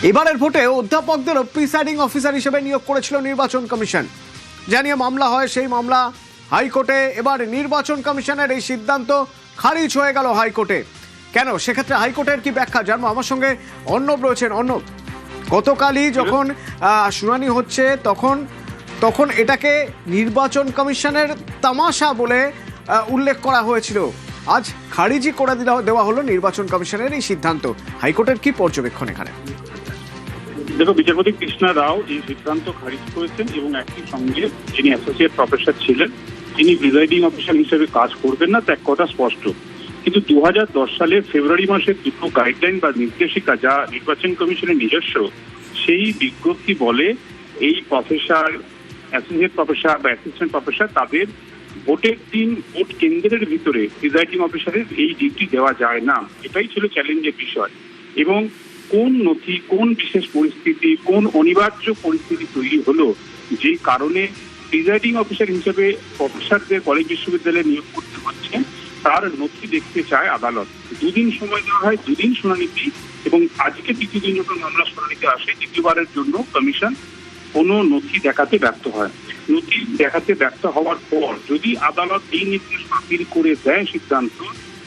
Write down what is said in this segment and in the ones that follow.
এবারের ভোটে অধ্যাপকদের presiding officer হিসেবে নিয়োগ করেছিল নির্বাচন কমিশন। জানিয়ে মামলা হয়, সেই মামলা হাইকোর্টে। এবার নির্বাচন কমিশনের এই সিদ্ধান্ত খারিজ হয়ে গেল হাইকোর্টে। কেন, সেক্ষেত্রে হাইকোর্টের কি ব্যাখ্যা জানবো। আমার সঙ্গে অর্ণব রয়েছেন। অর্ণব, গতকালই যখন শুনানি হচ্ছে তখন এটাকে নির্বাচন কমিশনের তামাশা বলে উল্লেখ করা হয়েছিল। আজ খারিজই করে দেওয়া হলো নির্বাচন কমিশনের এই সিদ্ধান্ত। হাইকোর্টের কি পর্যবেক্ষণ এখানে? দেখো, বিচারপতি কৃষ্ণা রাও এই সিদ্ধান্ত খারিজ করেছেন এবং একই সঙ্গে যিনি অ্যাসোসিয়েট প্রফেসর ছিলেন তিনি প্রিজাইডিং অফিসার হিসেবে কাজ করবেন না, তা এক কথা স্পষ্ট। কিন্তু 2010 সালের ফেব্রুয়ারি মাসের দুটো গাইডলাইন বা নির্দেশিকা যা নির্বাচন কমিশনের নিজস্ব, সেই বিজ্ঞপ্তি বলে এই প্রফেসর, অ্যাসোসিয়েট প্রফেসর বা অ্যাসিস্ট্যান্ট প্রফেসর তাদের ভোটের দিন ভোট কেন্দ্রের ভিতরে প্রিজাইডিং অফিসারের এই ডিউটি দেওয়া যায় না। এটাই ছিল চ্যালেঞ্জের বিষয়। এবং কোন নথি, কোন বিশেষ পরিস্থিতি, কোন অনিবার্য পরিস্থিতি তৈরি হলো যে কারণে প্রিজাইডিং অফিসার হিসেবে প্রফেসরদের কলেজ বিশ্ববিদ্যালয়ে নিয়োগ করতে হচ্ছে, তার নথি দেখতে চায় আদালত। 2 দিন সময় দেওয়া হয়, 2 দিন শুনানিতে, এবং আজকে তৃতীয় দিন যখন মামলা শুনানিতে আসে, দ্বিতীয়বারের জন্য কমিশন কোনো নথি দেখাতে ব্যর্থ হয়। নথি দেখাতে ব্যর্থ হওয়ার পর যদি আদালত এই নির্দেশ বাতিল করে দেয় সিদ্ধান্ত,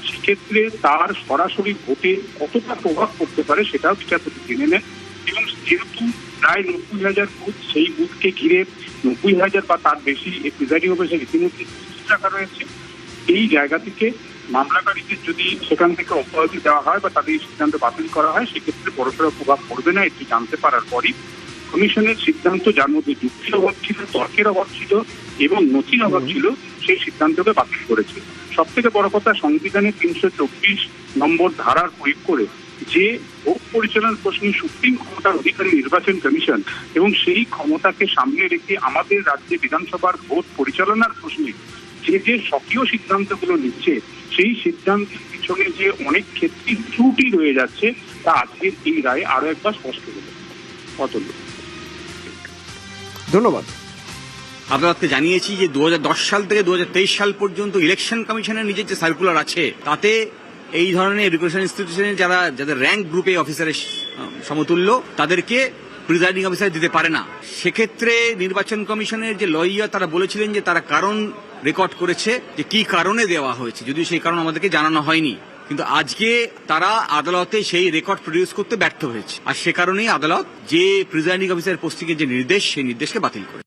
সেক্ষেত্রে তার সরাসরি ভোটে কতটা প্রভাব পড়তে পারে সেটাও বিচারপতি জেনে নেন। এবং যেহেতু প্রায় 90,000 বুথ, সেই বুথকে ঘিরে 90,000 বা তার বেশি প্রিজাইডিং অফিসার ইতিমধ্যে রাখা রয়েছে, এই জায়গা থেকে মামলাকারীদের যদি সেখান থেকে অব্যাহতি দেওয়া হয় বা তাদের সিদ্ধান্ত বাতিল করা হয়, সেক্ষেত্রে বড়সড় প্রভাব পড়বে না। এটি জানতে পারার পরই কমিশনের সিদ্ধান্ত, যার মধ্যে যুক্তির অভাব ছিল, তর্কের অভাব ছিল এবং নথির অভাব ছিল, সেই সিদ্ধান্তকে বাতিল করেছে। সব থেকে বড় কথা, সংবিধানের 324 নম্বর ধারার প্রয়োগ করে যে ভোট পরিচালনার প্রশ্নে সুপ্রিম ক্ষমতার অধিকারী নির্বাচন কমিশন, এবং সেই ক্ষমতাকে সামনে রেখে আমাদের রাজ্যে বিধানসভার ভোট পরিচালনার প্রশ্নে যে সক্রিয় সিদ্ধান্তগুলো নিচ্ছে, সেই সিদ্ধান্তের পিছনে যে অনেক ক্ষেত্রে ত্রুটি রয়ে যাচ্ছে, তা আজকের এই রায়ে আরো একবার স্পষ্ট হলো। অতুল্য, ধন্যবাদ। আদালতকে জানিয়েছি যে 2010 সাল থেকে 2023 সাল পর্যন্ত ইলেকশন কমিশনের নিজের যে সার্কুলার আছে, তাতে এই ধরনের এডুকেশন ইনস্টিটিউশনের যাদের র্যাঙ্ক গ্রুপে অফিসারের সমতুল্য, তাদেরকে প্রিজাইডিং অফিসার দিতে পারে না। সেক্ষেত্রে নির্বাচন কমিশনের যে লয়ার, তারা বলেছিলেন যে তারা কারণ রেকর্ড করেছে যে কি কারণে দেওয়া হয়েছে, যদিও সেই কারণ আমাদেরকে জানানো হয়নি। কিন্তু আজকে তারা আদালতে সেই রেকর্ড প্রডিউস করতে ব্যর্থ হয়েছে, আর সে কারণেই আদালত যে প্রিজাইডিং অফিসার পোস্টিংয়ের যে নির্দেশ, সেই নির্দেশকে বাতিল করে।